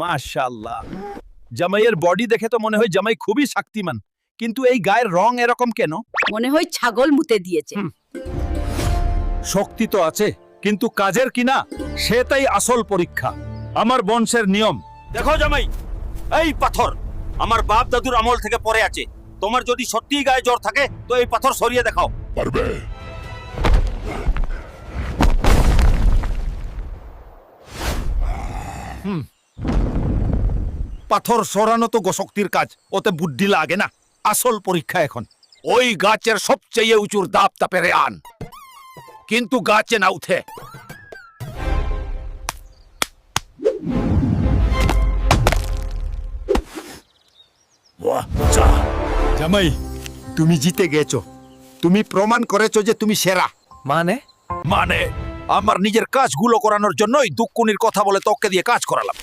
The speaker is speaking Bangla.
মাশাআল্লাহ, জামাইয়ের বডি দেখে তো মনে হয় জামাই খুবই শক্তিমান, কিন্তু এই গায়ের রং এরকম কেন? মনে হয় ছাগল মুতে দিয়েছে। শক্তি তো আছে, কিন্তু কাজের কিনা সেটাই আসল পরীক্ষা। আমার বংশের নিয়ম। দেখো জামাই, এই পাথর আমার বাপ দাদুর আমল থেকে পড়ে আছে। তোমার যদি সত্যিই গায়ে জ্বর থাকে তো এই পাথর সরিয়ে দেখাও। পারবে? পাথর সরানো তো শক্তির কাজ, ওতে বুদ্ধি লাগে না। আসল পরীক্ষা এখন। ওই গাছের সবচেয়ে উঁচুর দাপটা পেরে আন, কিন্তু গাছে না উঠে। জামাই, তুমি জিতে গেছো। তুমি প্রমাণ করেছো যে তুমি সেরা। মানে মানে আমার নিজের কাজগুলো করানোর জন্যই দুকুনির কথা বলে তোকে দিয়ে কাজ করালাম।